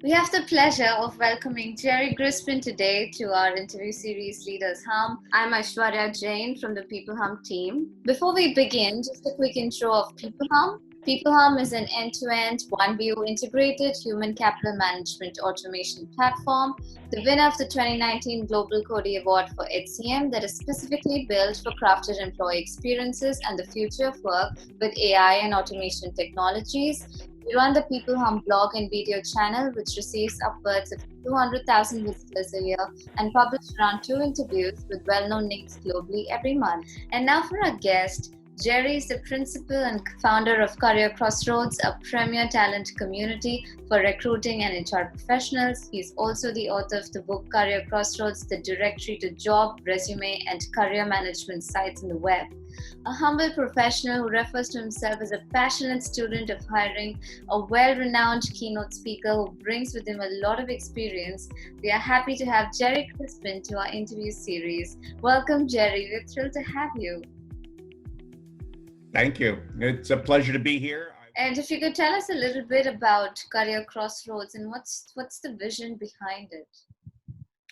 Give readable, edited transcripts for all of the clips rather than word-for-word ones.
We have the pleasure of welcoming Gerry Crispin today to our interview series Leaders Hum. I'm Aishwarya Jain from the peopleHum team. Before we begin, just a quick intro of peopleHum. peopleHum is an end-to-end, one-view integrated human capital management automation platform, the winner of the 2019 Global Cody Award for HCM that is specifically built for crafted employee experiences and the future of work with AI and automation technologies. We run the peopleHum blog and video channel, which receives upwards of 200,000 visitors a year and publish around 2 interviews with well-known names globally every month. And now for our guest, Gerry is the principal and founder of Career Crossroads, a premier talent community for recruiting and HR professionals. He's also the author of the book Career Crossroads, the directory to job, resume, and career management sites on the web. A humble professional who refers to himself as a passionate student of hiring, a well-renowned keynote speaker who brings with him a lot of experience, we are happy to have Gerry Crispin to our interview series. Welcome, Gerry. We're thrilled to have you. Thank you. It's a pleasure to be here. And if you could tell us a little bit about Career Crossroads and what's the vision behind it?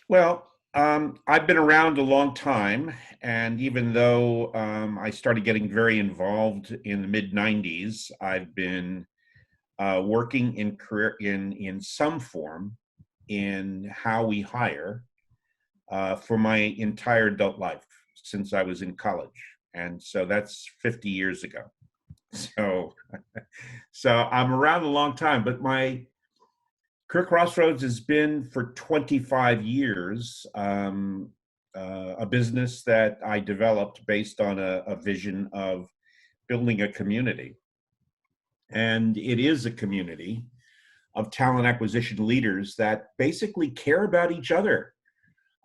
Well, I've been around a long time, and even though I started getting very involved in the mid-90s, I've been working in some form in how we hire for my entire adult life since I was in college. And so that's 50 years ago. So I'm around a long time, but my Career Crossroads has been for 25 years, a business that I developed based on a vision of building a community. And it is a community of talent acquisition leaders that basically care about each other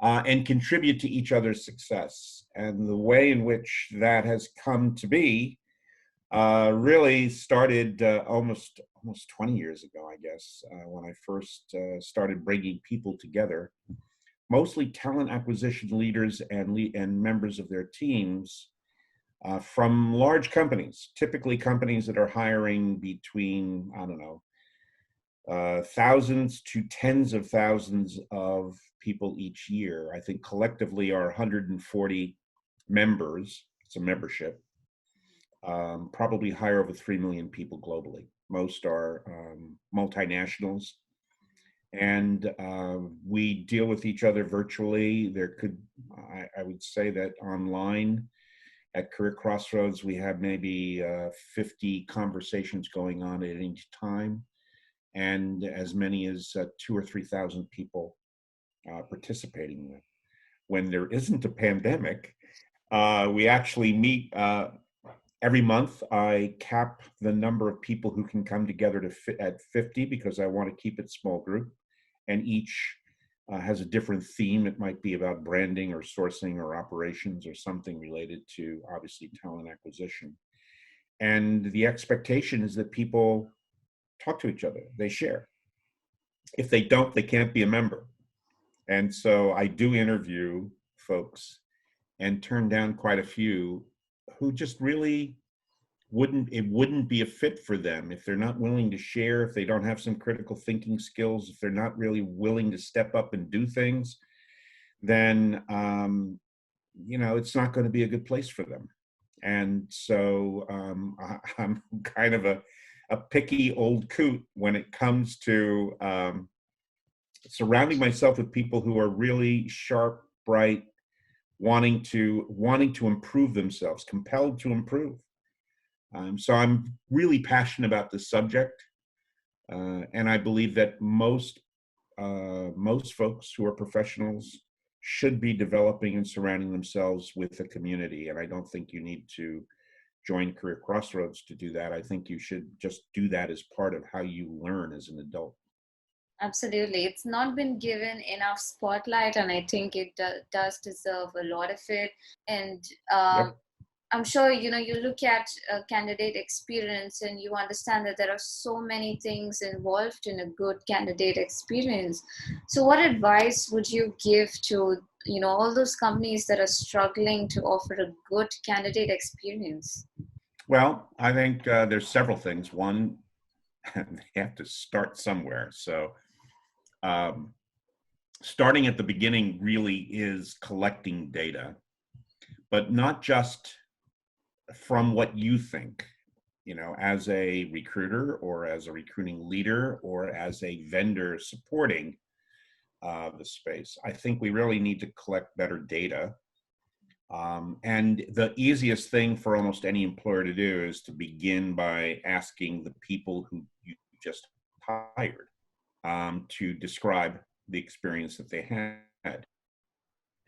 and contribute to each other's success. And the way in which that has come to be really started almost 20 years ago, I guess, when I first started bringing people together, mostly talent acquisition leaders and members of their teams from large companies, typically companies that are hiring between, I don't know, thousands to tens of thousands of people each year. I think collectively are 140 members. It's a membership. Probably hire over 3 million people globally. Most are multinationals. And we deal with each other virtually. I would say that online at Career Crossroads, we have maybe 50 conversations going on at any time, and as many as 2,000 or 3,000 people participating in it. When there isn't a pandemic, we actually meet every month. I cap the number of people who can come together at 50 because I want to keep it small group, and each has a different theme. It might be about branding or sourcing or operations or something related to, obviously, talent acquisition. And the expectation is that people talk to each other, they share. If they don't, they can't be a member. And so I do interview folks and turn down quite a few who just really wouldn't be a fit for them if they're not willing to share, if they don't have some critical thinking skills, if they're not really willing to step up and do things, then it's not going to be a good place for them. And so I'm kind of a picky old coot when it comes to surrounding myself with people who are really sharp, bright, wanting to improve themselves, compelled to improve. So I'm really passionate about this subject, and I believe that most folks who are professionals should be developing and surrounding themselves with a community. And I don't think you need to join Career Crossroads to do that. I think you should just do that as part of how you learn as an adult. Absolutely. It's not been given enough spotlight, and I think it does deserve a lot of it. And Yep. I'm sure, you look at candidate experience and you understand that there are so many things involved in a good candidate experience. So what advice would you give to, all those companies that are struggling to offer a good candidate experience? Well, I think there's several things. One, they have to start somewhere. So um, starting at the beginning really is collecting data, but not just from what you think, as a recruiter or as a recruiting leader or as a vendor supporting the space. I think we really need to collect better data. And the easiest thing for almost any employer to do is to begin by asking the people who you just hired to describe the experience that they had.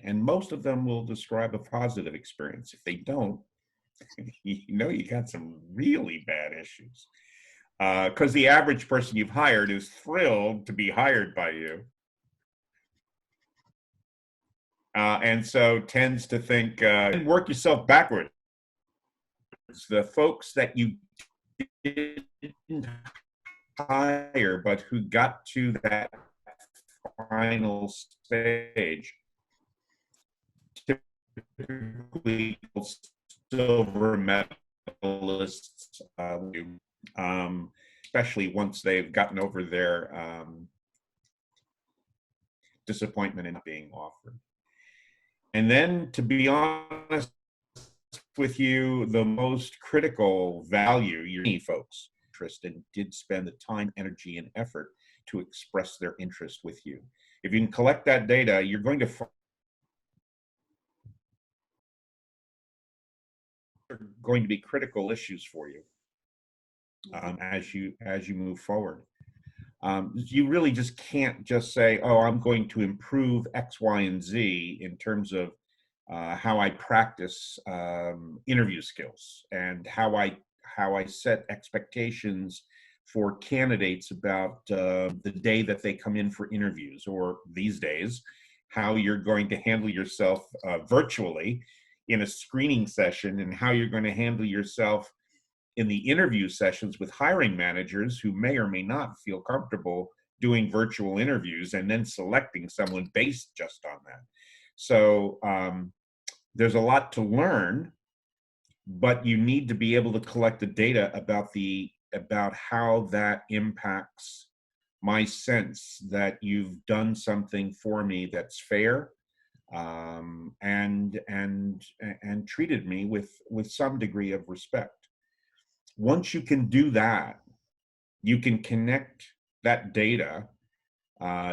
And most of them will describe a positive experience. If they don't, you got some really bad issues. Because the average person you've hired is thrilled to be hired by you. And so tends to think, work yourself backwards. The folks that you didn't hire, but who got to that final stage, typically silver medalists, especially once they've gotten over their disappointment in not being offered. And then, to be honest with you, the most critical value, your folks interest and did spend the time, energy, and effort to express their interest with you. If you can collect that data, you're going to be critical issues for you as you move forward. You really just can't just say, oh, I'm going to improve X, Y, and Z in terms of how I practice interview skills and how I set expectations for candidates about the day that they come in for interviews, or these days, how you're going to handle yourself virtually in a screening session, and how you're going to handle yourself in the interview sessions with hiring managers who may or may not feel comfortable doing virtual interviews and then selecting someone based just on that. So there's a lot to learn, but you need to be able to collect the data about how that impacts my sense that you've done something for me that's fair, and treated me with some degree of respect. Once you can do that, you can connect that data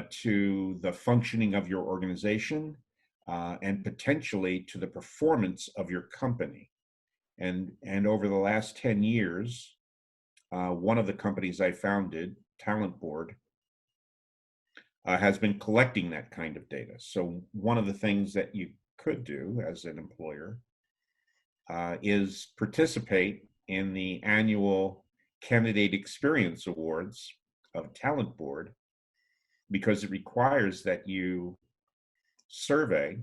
to the functioning of your organization and potentially to the performance of your company. And over the last 10 years, one of the companies I founded, Talent Board, has been collecting that kind of data. So one of the things that you could do as an employer is participate in the annual Candidate Experience Awards of Talent Board, because it requires that you survey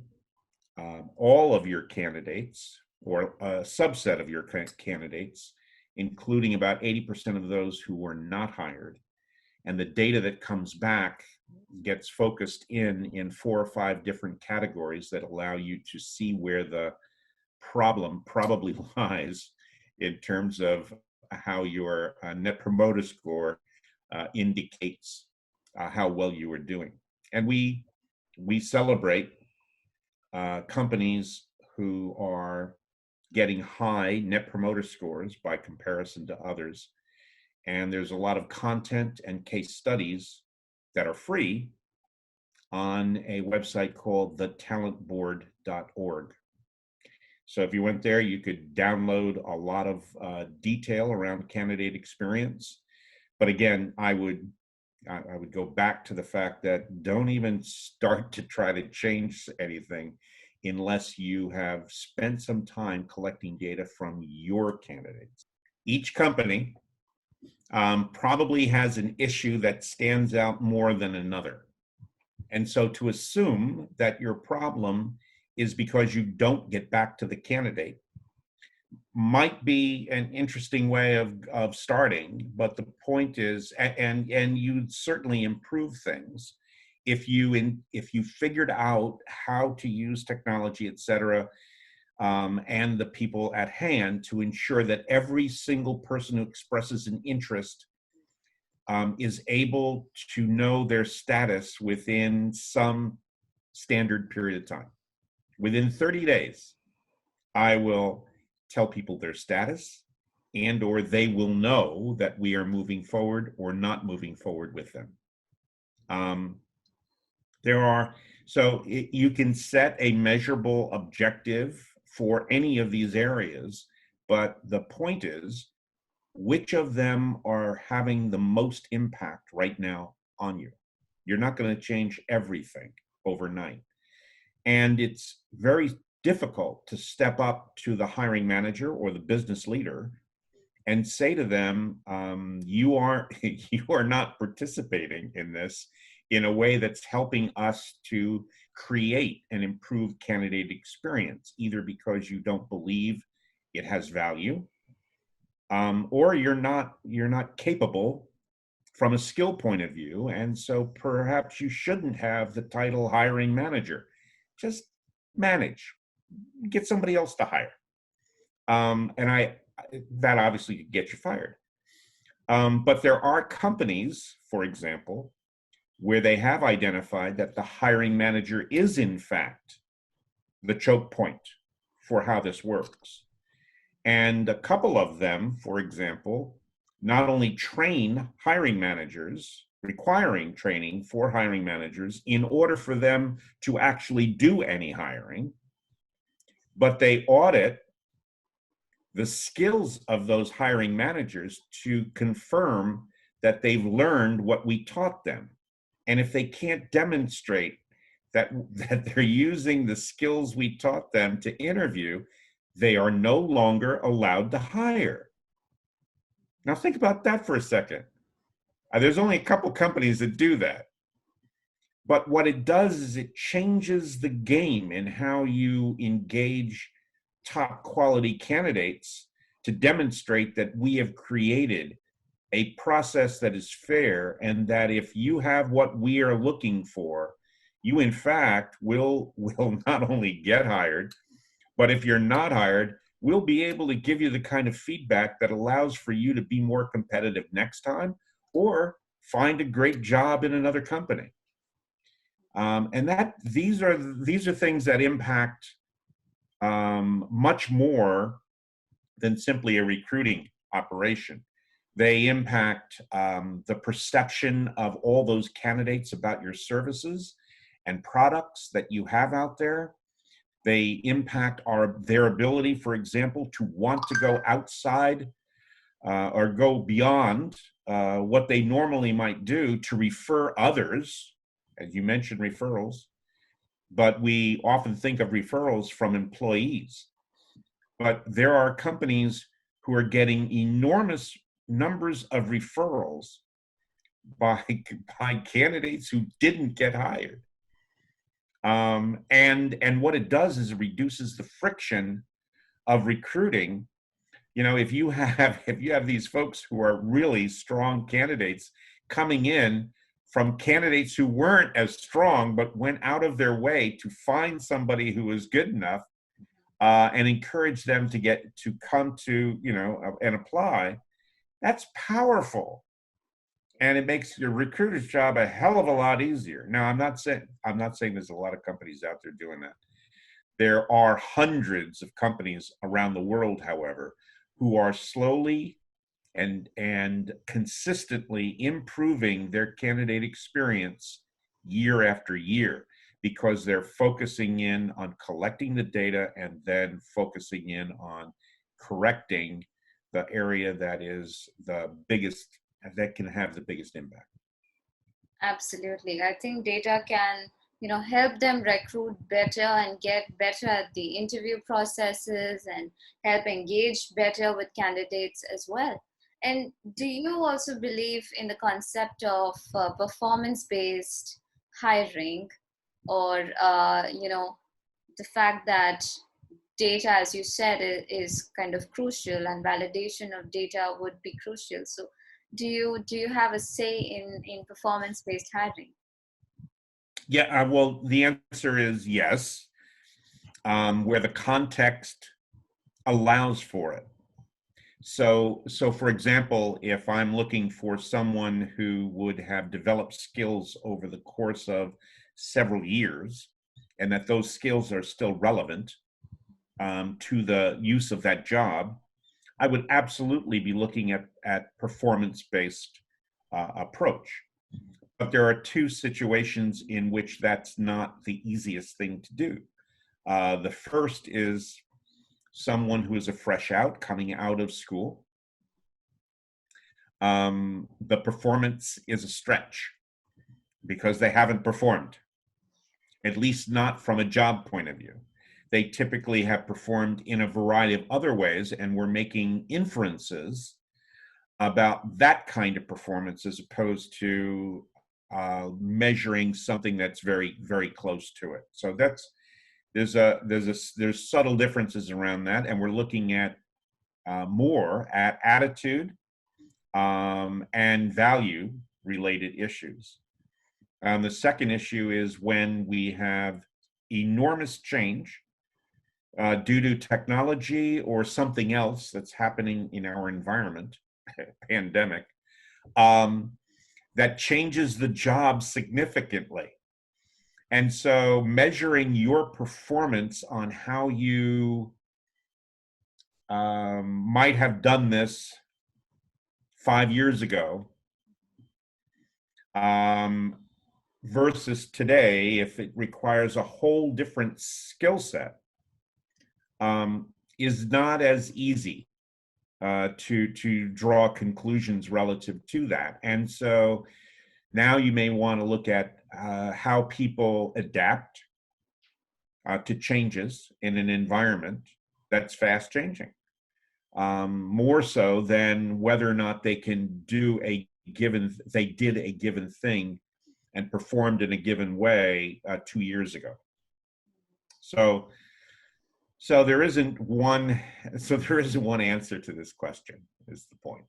all of your candidates, or a subset of your candidates, including about 80% of those who were not hired. And the data that comes back gets focused in 4 or 5 different categories that allow you to see where the problem probably lies in terms of how your net promoter score indicates how well you are doing. And we celebrate companies who are getting high net promoter scores by comparison to others. And there's a lot of content and case studies that are free on a website called thetalentboard.org. So if you went there, you could download a lot of detail around candidate experience. But again, I would go back to the fact that don't even start to try to change anything unless you have spent some time collecting data from your candidates. Each company probably has an issue that stands out more than another. And so to assume that your problem is because you don't get back to the candidate might be an interesting way of starting, but the point is, and you'd certainly improve things if you figured out how to use technology, et cetera, and the people at hand to ensure that every single person who expresses an interest is able to know their status within some standard period of time. Within 30 days, I will tell people their status, and or they will know that we are moving forward or not moving forward with them. You can set a measurable objective for any of these areas, but the point is, which of them are having the most impact right now on you? You're not going to change everything overnight. And it's very difficult to step up to the hiring manager or the business leader and say to them, you are not participating in this in a way that's helping us to create an improved candidate experience, either because you don't believe it has value, or you're not capable from a skill point of view, and so perhaps you shouldn't have the title hiring manager. Just manage, get somebody else to hire, that obviously could get you fired. But there are companies, for example, where they have identified that the hiring manager is in fact the choke point for how this works. And a couple of them, for example, not only train hiring managers, requiring training for hiring managers in order for them to actually do any hiring, but they audit the skills of those hiring managers to confirm that they've learned what we taught them. And if they can't demonstrate that they're using the skills we taught them to interview, they are no longer allowed to hire. Now think about that for a second. There's only a couple companies that do that. But what it does is it changes the game in how you engage top quality candidates to demonstrate that we have created a process that is fair, and that if you have what we are looking for, you in fact will not only get hired, but if you're not hired, we'll be able to give you the kind of feedback that allows for you to be more competitive next time or find a great job in another company. And these are things that impact much more than simply a recruiting operation. They impact the perception of all those candidates about your services and products that you have out there. They impact their ability, for example, to want to go outside or go beyond what they normally might do to refer others. As you mentioned, referrals, but we often think of referrals from employees. But there are companies who are getting enormous numbers of referrals by candidates who didn't get hired. And what it does is it reduces the friction of recruiting. You know, if you have these folks who are really strong candidates coming in from candidates who weren't as strong but went out of their way to find somebody who was good enough and encourage them to come to, and apply, that's powerful. And it makes your recruiter's job a hell of a lot easier. Now, I'm not saying there's a lot of companies out there doing that. There are hundreds of companies around the world, however, who are slowly and consistently improving their candidate experience year after year, because they're focusing in on collecting the data and then focusing in on correcting the area that is the biggest, that can have the biggest impact. Absolutely. I think data can, help them recruit better and get better at the interview processes and help engage better with candidates as well. And do you also believe in the concept of performance-based hiring, or, the fact that data, as you said, is kind of crucial, and validation of data would be crucial? So do you have a say in performance-based hiring? Yeah, well, the answer is yes, where the context allows for it. So for example, if I'm looking for someone who would have developed skills over the course of several years, and that those skills are still relevant to the use of that job, I would absolutely be looking at performance-based approach. But there are two situations in which that's not the easiest thing to do. The first is someone who is a fresh out, coming out of school. The performance is a stretch because they haven't performed, at least not from a job point of view. They typically have performed in a variety of other ways, and we're making inferences about that kind of performance as opposed to measuring something that's very, very close to it. So there's subtle differences around that, and we're looking at more at attitude and value related issues. The second issue is when we have enormous change due to technology or something else that's happening in our environment, pandemic, that changes the job significantly. And so measuring your performance on how you might have done this 5 years ago versus today, if it requires a whole different skill set, is not as easy to draw conclusions relative to that. And so now you may want to look at how people adapt to changes in an environment that's fast changing, more so than whether or not they can do they did a given thing and performed in a given way 2 years ago. So there isn't one answer to this question, is the point.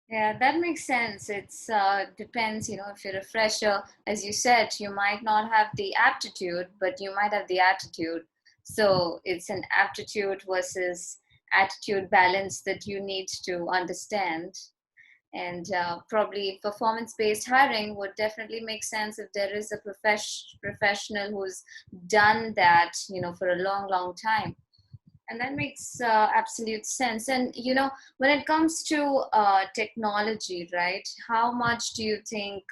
Yeah, that makes sense. It's depends, if you're a fresher, as you said, you might not have the aptitude, but you might have the attitude. So it's an aptitude versus attitude balance that you need to understand. And probably performance-based hiring would definitely make sense if there is a professional who's done that, for a long, long time. And that makes absolute sense. And, when it comes to technology, right, how much do you think,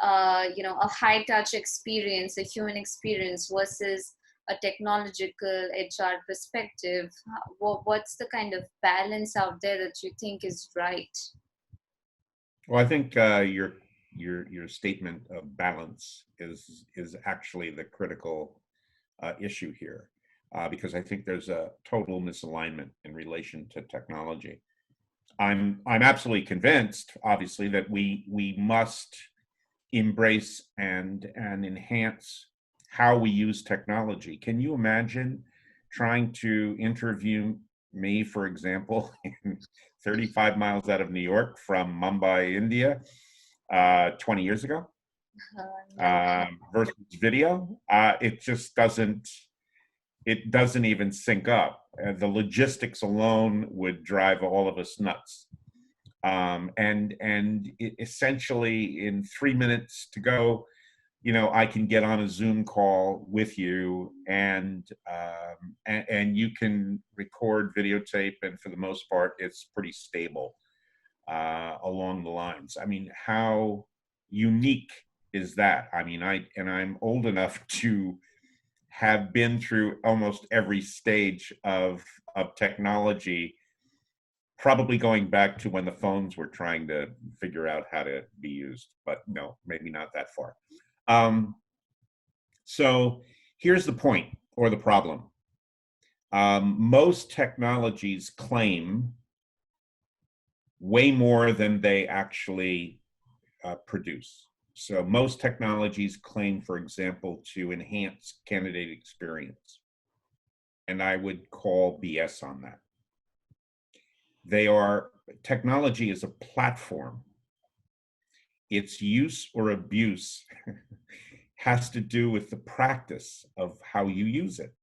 a high touch experience, a human experience versus a technological HR perspective, what's the kind of balance out there that you think is right? Well, I think your statement of balance is actually the critical issue here, because I think there's a total misalignment in relation to technology. I'm absolutely convinced, obviously, that we must embrace and enhance how we use technology. Can you imagine trying to interview me, for example, 35 miles out of New York from Mumbai, India, 20 years ago, versus video? It just doesn't even sync up. The logistics alone would drive all of us nuts. And essentially in 3 minutes to go, I can get on a Zoom call with you, and you can record, videotape, and for the most part, it's pretty stable along the lines. I mean, how unique is that? I mean, I'm old enough to have been through almost every stage of technology, probably going back to when the phones were trying to figure out how to be used, but no, maybe not that far. So here's the point, or the problem. Most technologies claim way more than they actually produce. So most technologies claim, for example, to enhance candidate experience. And I would call BS on that. Technology is a platform. Its use or abuse has to do with the practice of how you use it.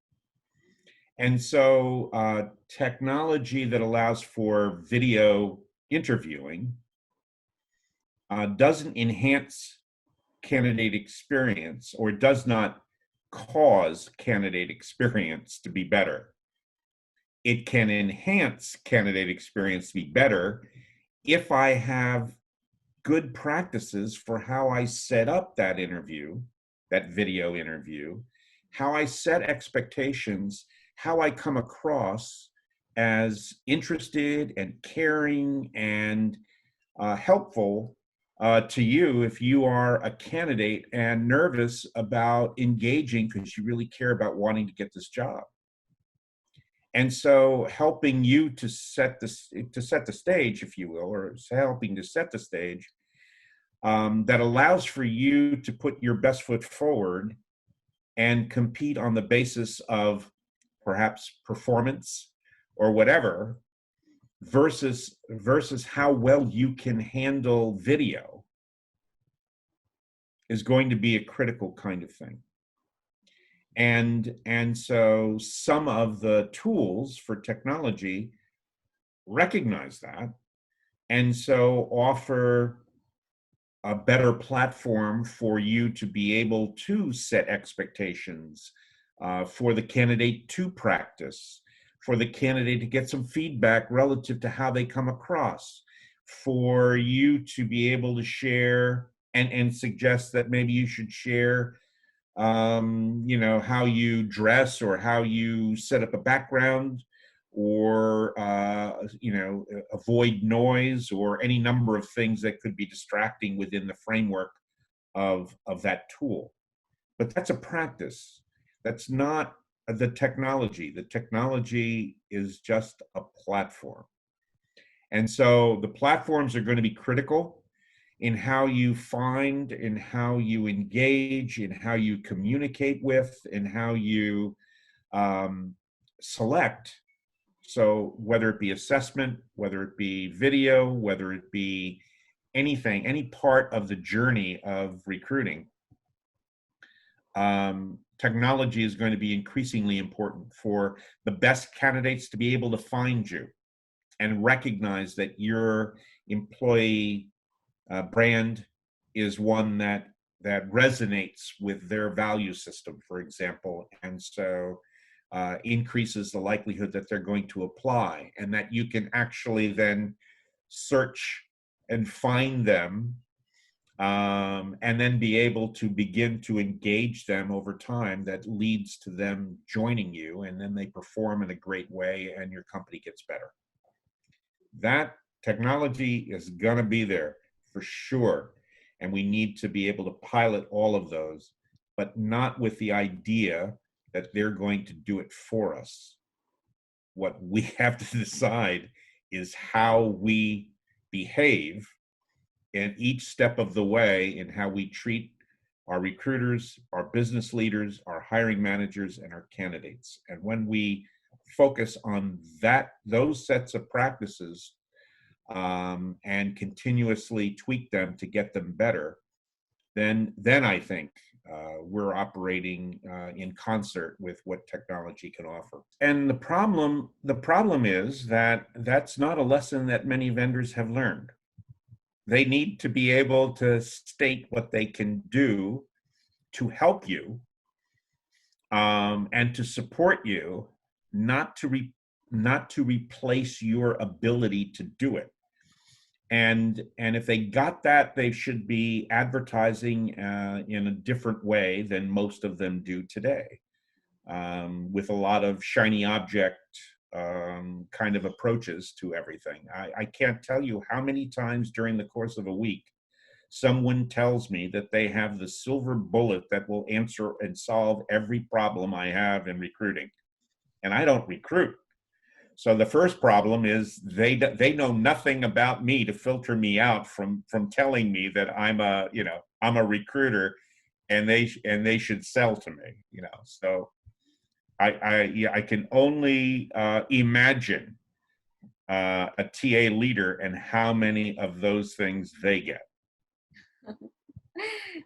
And so technology that allows for video interviewing doesn't enhance candidate experience, or does not cause candidate experience to be better. It can enhance candidate experience to be better if I have good practices for how I set up that interview, that video interview, how I set expectations, how I come across as interested and caring and helpful to you if you are a candidate and nervous about engaging because you really care about wanting to get this job. And so helping you to set the stage, if you will, or helping to set the stage that allows for you to put your best foot forward and compete on the basis of perhaps performance or whatever, versus how well you can handle video, is going to be a critical kind of thing. And so some of the tools for technology recognize that, and so offer a better platform for you to be able to set expectations, for the candidate to practice, for the candidate to get some feedback relative to how they come across, for you to be able to share and suggest that maybe you should share how you dress, or how you set up a background, or avoid noise, or any number of things that could be distracting within the framework of that tool. But that's a practice. That's not the technology. The technology is just a platform. And so the platforms are going to be critical in how you find, in how you engage, in how you communicate with, in how you select. So whether it be assessment, whether it be video, whether it be anything, any part of the journey of recruiting, technology is going to be increasingly important for the best candidates to be able to find you and recognize that your employee brand is one that resonates with their value system, for example, and so increases the likelihood that they're going to apply, and that you can actually then search and find them, and then be able to begin to engage them over time. That leads to them joining you, and then they perform in a great way and your company gets better. That technology is going to be there for sure, and we need to be able to pilot all of those, but not with the idea that they're going to do it for us. What we have to decide is how we behave in each step of the way, in how we treat our recruiters, our business leaders, our hiring managers, and our candidates. And when we focus on those sets of practices, and continuously tweak them to get them better, then I think we're operating in concert with what technology can offer. And the problem is that that's not a lesson that many vendors have learned. They need to be able to state what they can do to help you, and to support you, not to replace your ability to do it. And if they got that, they should be advertising in a different way than most of them do today, with a lot of shiny object kind of approaches to everything. I can't tell you how many times during the course of a week someone tells me that they have the silver bullet that will answer and solve every problem I have in recruiting. And I don't recruit. So the first problem is they know nothing about me to filter me out from telling me that I'm a recruiter, and they should sell to me. So I can only imagine a TA leader and how many of those things they get.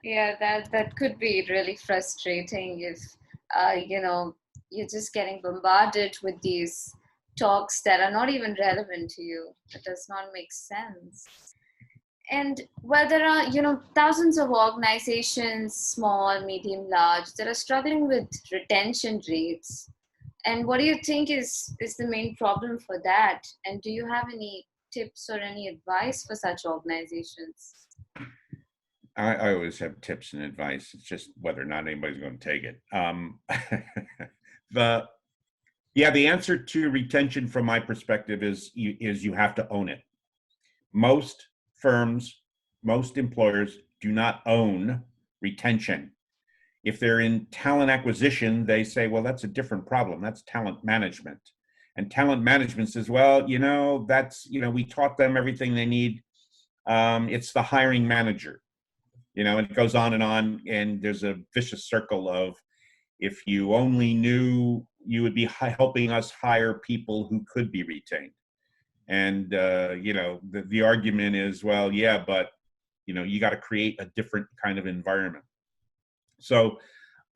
Yeah, that could be really frustrating if you're just getting bombarded with these talks that are not even relevant to you. It does not make sense. And well, there are, thousands of organizations, small, medium, large, that are struggling with retention rates. And what do you think is the main problem for that? And do you have any tips or any advice for such organizations? I always have tips and advice. It's just whether or not anybody's going to take it. The the answer to retention from my perspective is you have to own it. Most firms, most employers do not own retention. If they're in talent acquisition, they say, well, that's a different problem. That's talent management. And talent management says, well, we taught them everything they need. It's the hiring manager. And it goes on, and there's a vicious circle of, if you only knew, you would be helping us hire people who could be retained. And, the argument is, well, yeah, but, you got to create a different kind of environment. So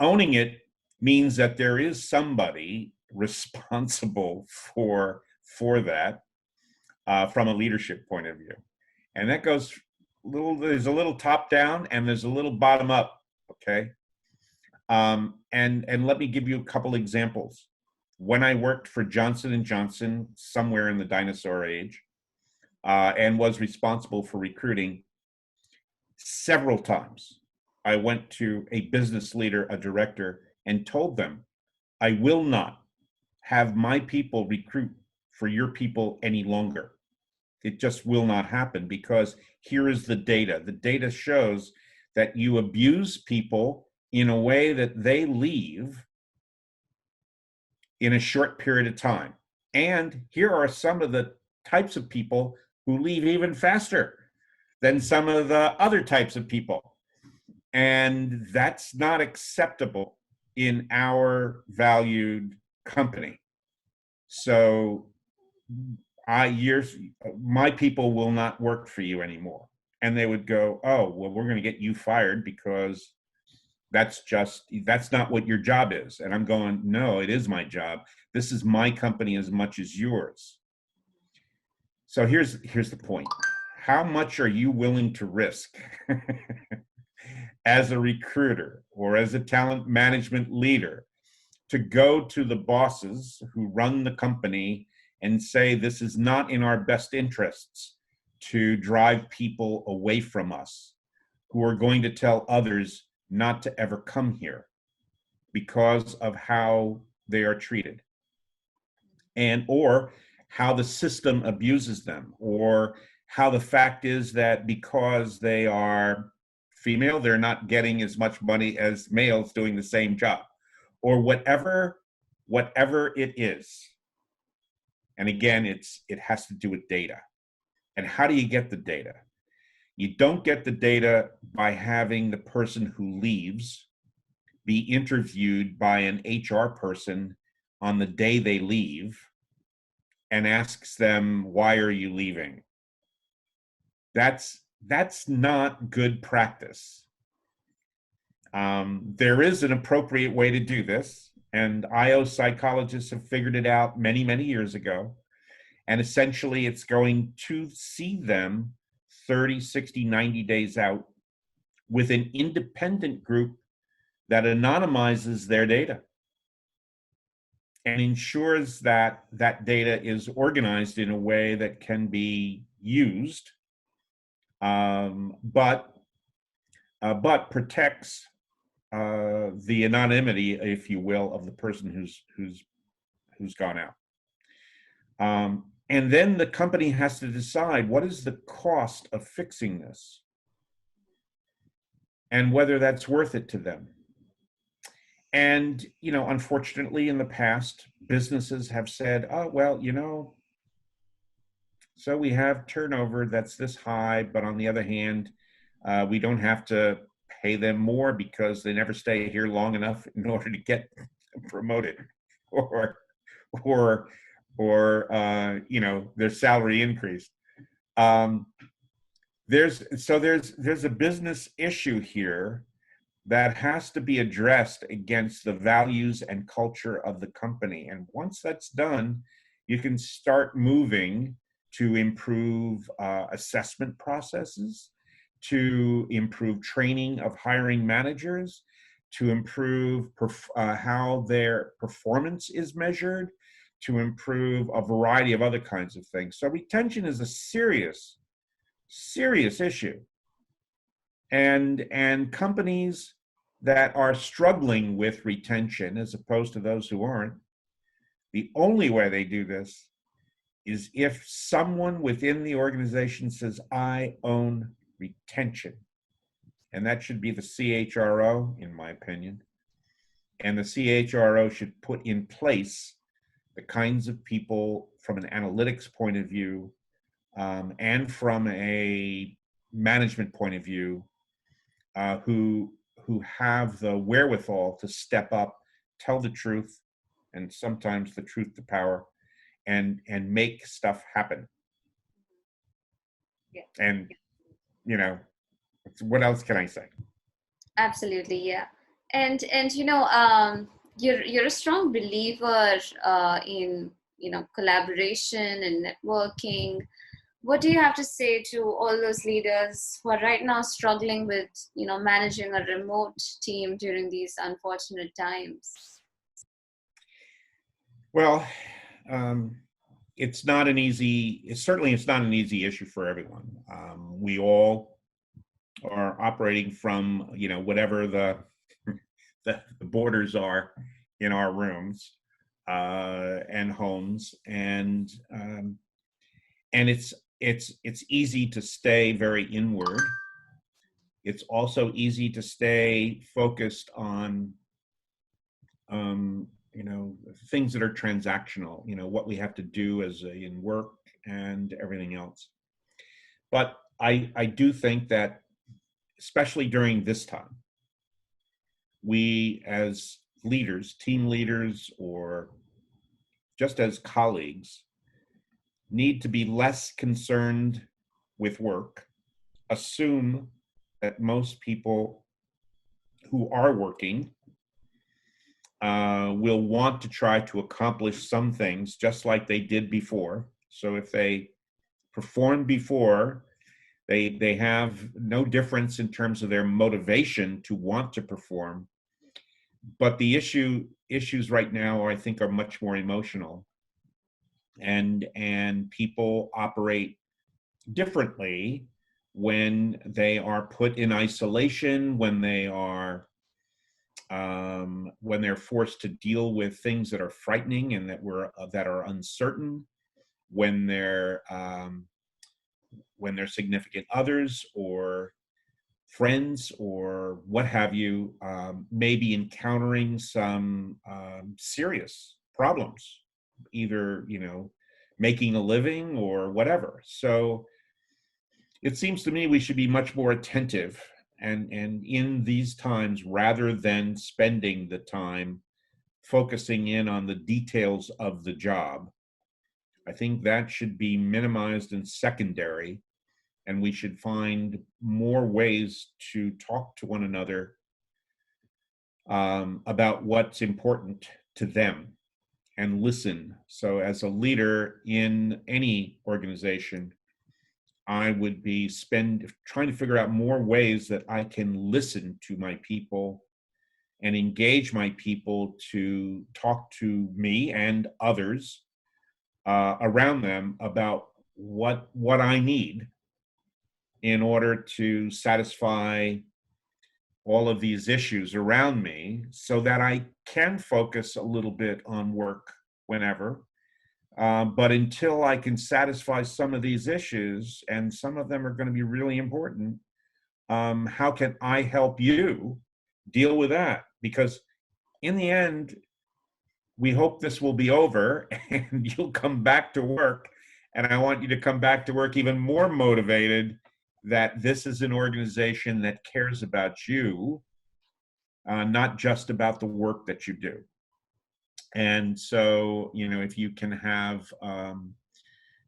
owning it means that there is somebody responsible for that from a leadership point of view. And that goes there's a little top down and there's a little bottom up. Okay. And let me give you a couple examples. When I worked for Johnson & Johnson somewhere in the dinosaur age, and was responsible for recruiting, several times I went to a business leader, a director, and told them, I will not have my people recruit for your people any longer. It just will not happen, because here is the data. The data shows that you abuse people in a way that they leave in a short period of time. And here are some of the types of people who leave even faster than some of the other types of people. And that's not acceptable in our valued company. So my people will not work for you anymore. And they would go, oh, well, we're going to get you fired because that's not what your job is. And I'm going, no, it is my job. This is my company as much as yours. So here's the point. How much are you willing to risk as a recruiter or as a talent management leader to go to the bosses who run the company and say, this is not in our best interests to drive people away from us, who are going to tell others not to ever come here because of how they are treated, or how the system abuses them, or how the fact is that because they are female, they're not getting as much money as males doing the same job, or whatever it is. And again, it has to do with data. And how do you get the data? You don't get the data by having the person who leaves be interviewed by an HR person on the day they leave and asks them, why are you leaving? That's not good practice. There is an appropriate way to do this, and IO psychologists have figured it out many, many years ago. And essentially, it's going to see them 30, 60, 90 days out with an independent group that anonymizes their data and ensures that that data is organized in a way that can be used, but protects the anonymity, if you will, of the person who's gone out. And then the company has to decide, what is the cost of fixing this and whether that's worth it to them. And, unfortunately, in the past, businesses have said, oh, well, so we have turnover that's this high, but on the other hand, we don't have to pay them more because they never stay here long enough in order to get promoted or their salary increased. There's a business issue here that has to be addressed against the values and culture of the company. And once that's done, you can start moving to improve assessment processes, to improve training of hiring managers, to improve how their performance is measured, to improve a variety of other kinds of things. So retention is a serious, serious issue. And companies that are struggling with retention as opposed to those who aren't, the only way they do this is if someone within the organization says, I own retention. And that should be the CHRO, in my opinion. And the CHRO should put in place the kinds of people from an analytics point of view and from a management point of view who have the wherewithal to step up, tell the truth, and sometimes the truth to power, and make stuff happen. Yeah. And what else can I say? Absolutely, yeah. And you're a strong believer in collaboration and networking. What do you have to say to all those leaders who are right now struggling with managing a remote team during these unfortunate times? Well, it's not an easy. It's not an easy issue for everyone. We all are operating from whatever the borders are in our rooms and homes, and it's easy to stay very inward. It's also easy to stay focused on things that are transactional, what we have to do in work and everything else. But I do think that, especially during this time, we as leaders, team leaders, or just as colleagues, need to be less concerned with work, assume that most people who are working will want to try to accomplish some things just like they did before. So if they performed before, they have no difference in terms of their motivation to want to perform. But the issues right now, I think, are much more emotional, and people operate differently when they are put in isolation, when they are when they're forced to deal with things that are frightening and that are uncertain, when they're significant others or friends or what have you may be encountering some serious problems, either making a living or whatever. So it seems to me we should be much more attentive, and in these times, rather than spending the time focusing in on the details of the job, I think that should be minimized and secondary, and we should find more ways to talk to one another about what's important to them and listen. So as a leader in any organization, I would be trying to figure out more ways that I can listen to my people and engage my people to talk to me and others around them about what I need in order to satisfy all of these issues around me, so that I can focus a little bit on work whenever. But until I can satisfy some of these issues, and some of them are going to be really important, how can I help you deal with that? Because in the end, we hope this will be over and you'll come back to work. And I want you to come back to work even more motivated that this is an organization that cares about you, not just about the work that you do. And so, if you can have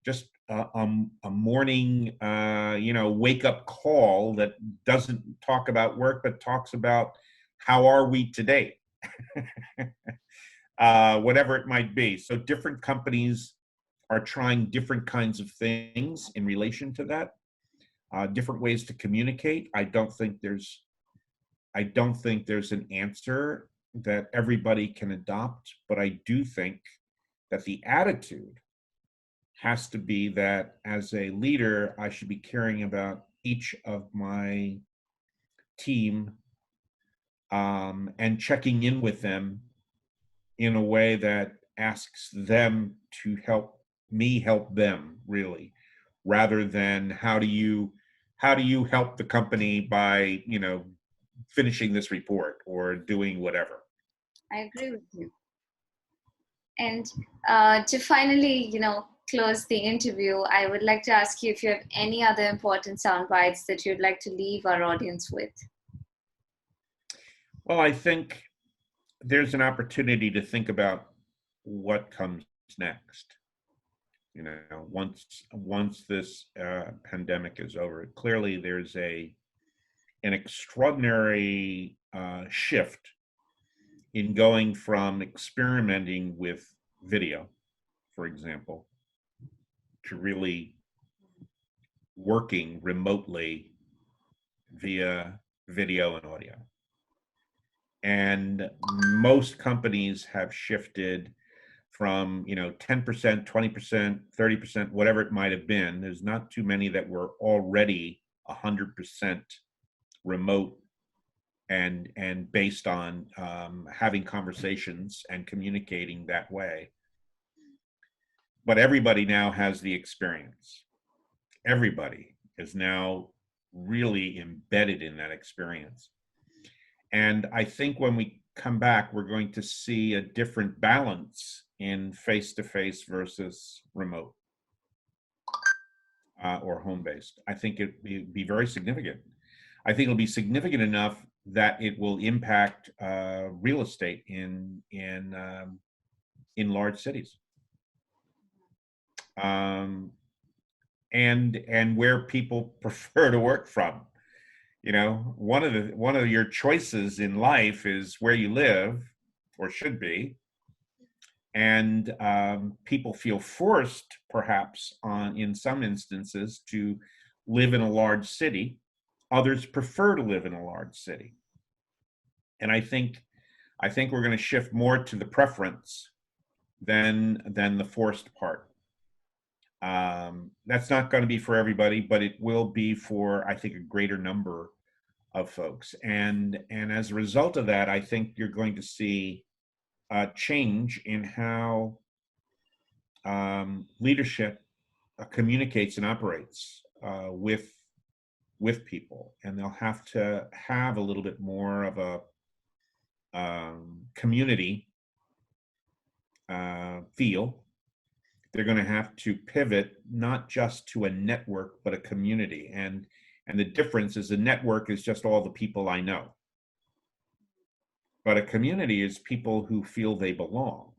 just a morning, wake up call that doesn't talk about work, but talks about how are we today? Whatever it might be. So different companies are trying different kinds of things in relation to that, different ways to communicate. I don't think there's an answer that everybody can adopt, but I do think that the attitude has to be that as a leader, I should be caring about each of my team, and checking in with them in a way that asks them to help me help them, really, rather than how do you help the company by, finishing this report or doing whatever. I agree with you. And to finally, close the interview, I would like to ask you if you have any other important sound bites that you'd like to leave our audience with. Well, I think there's an opportunity to think about what comes next. Once this pandemic is over, clearly there's an extraordinary shift in going from experimenting with video, for example, to really working remotely via video and audio. And most companies have shifted from 10%, 20%, 30%, whatever it might have been. There's not too many that were already 100% remote and based on having conversations and communicating that way. But everybody now has the experience. Everybody is now really embedded in that experience. And I think when we come back, we're going to see a different balance in face-to-face versus remote or home-based. I think it'd be very significant. I think it'll be significant enough that it will impact real estate in large cities, and where people prefer to work from. One of your choices in life is where you live, or should be, and people feel forced, perhaps, in some instances, to live in a large city. Others prefer to live in a large city, and I think we're going to shift more to the preference than the forced part. That's not going to be for everybody, but it will be for, I think, a greater number of folks. And as a result of that, I think you're going to see a change in how leadership communicates and operates with people, and they'll have to have a little bit more of a community feel. They're going to have to pivot not just to a network, but a community. And the difference is, a network is just all the people I know. But a community is people who feel they belong.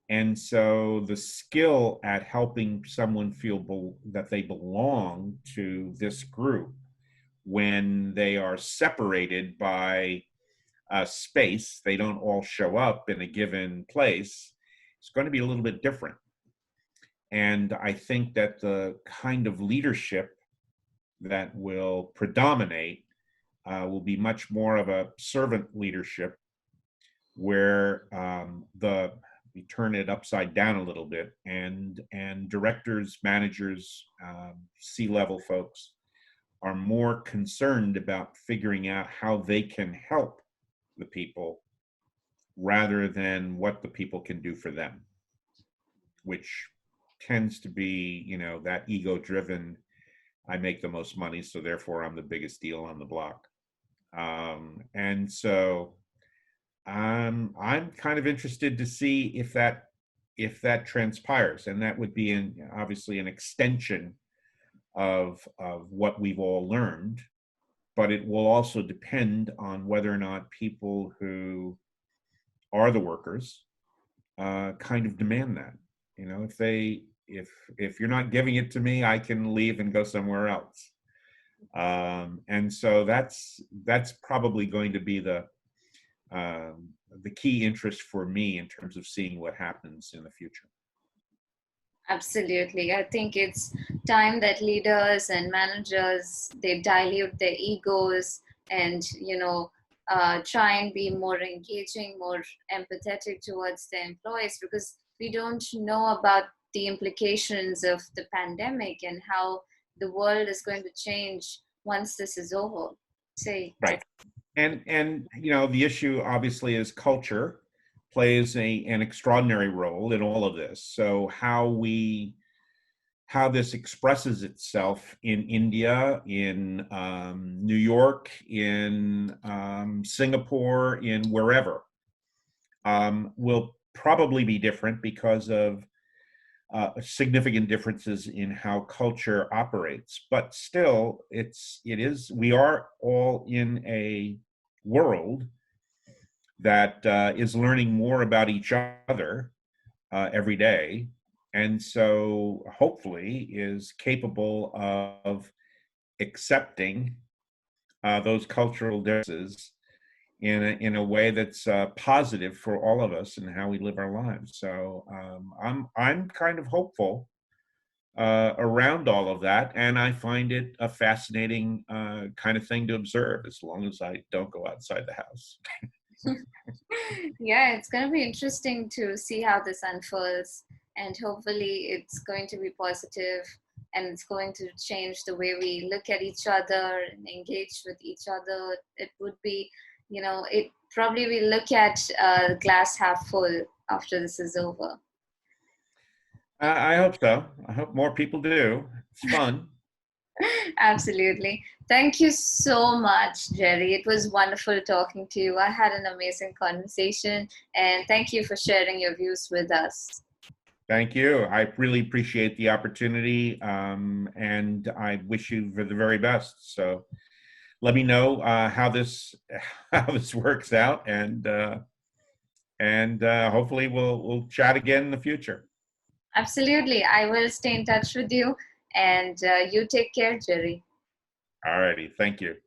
And so the skill at helping someone feel that they belong to this group when they are separated by space, they don't all show up in a given place, it's going to be a little bit different. And I think that the kind of leadership that will predominate will be much more of a servant leadership, where we turn it upside down a little bit, and directors, managers, C-level folks are more concerned about figuring out how they can help the people rather than what the people can do for them, which tends to be, that ego-driven, I make the most money, so therefore I'm the biggest deal on the block. And so I'm kind of interested to see if that transpires, and that would be obviously an extension of what we've all learned, but it will also depend on whether or not people who are the workers kind of demand that. If you're not giving it to me, I can leave and go somewhere else. And so that's probably going to be the key interest for me in terms of seeing what happens in the future. Absolutely. I think it's time that leaders and managers, they dilute their egos and, try and be more engaging, more empathetic towards their employees, because we don't know about the implications of the pandemic and how the world is going to change once this is over. Say, Right. And the issue obviously is culture plays an extraordinary role in all of this. So how this expresses itself in India, in New York, in Singapore, in wherever, will probably be different because of significant differences in how culture operates. But still, we are all in a world that is learning more about each other every day, and so hopefully is capable of accepting those cultural differences in a way that's positive for all of us and how we live our lives. So I'm kind of hopeful around all of that, and I find it a fascinating kind of thing to observe, as long as I don't go outside the house. Yeah, it's going to be interesting to see how this unfolds, and hopefully it's going to be positive, and it's going to change the way we look at each other and engage with each other. It would be, it probably we look at glass half full after this is over. I hope so. I hope more people do. It's fun. Absolutely. Thank you so much, Gerry. It was wonderful talking to you. I had an amazing conversation, and thank you for sharing your views with us. Thank you. I really appreciate the opportunity, and I wish you for the very best. So let me know how this works out, and hopefully we'll chat again in the future. Absolutely. I will stay in touch with you, and you take care, Gerry. All righty. Thank you.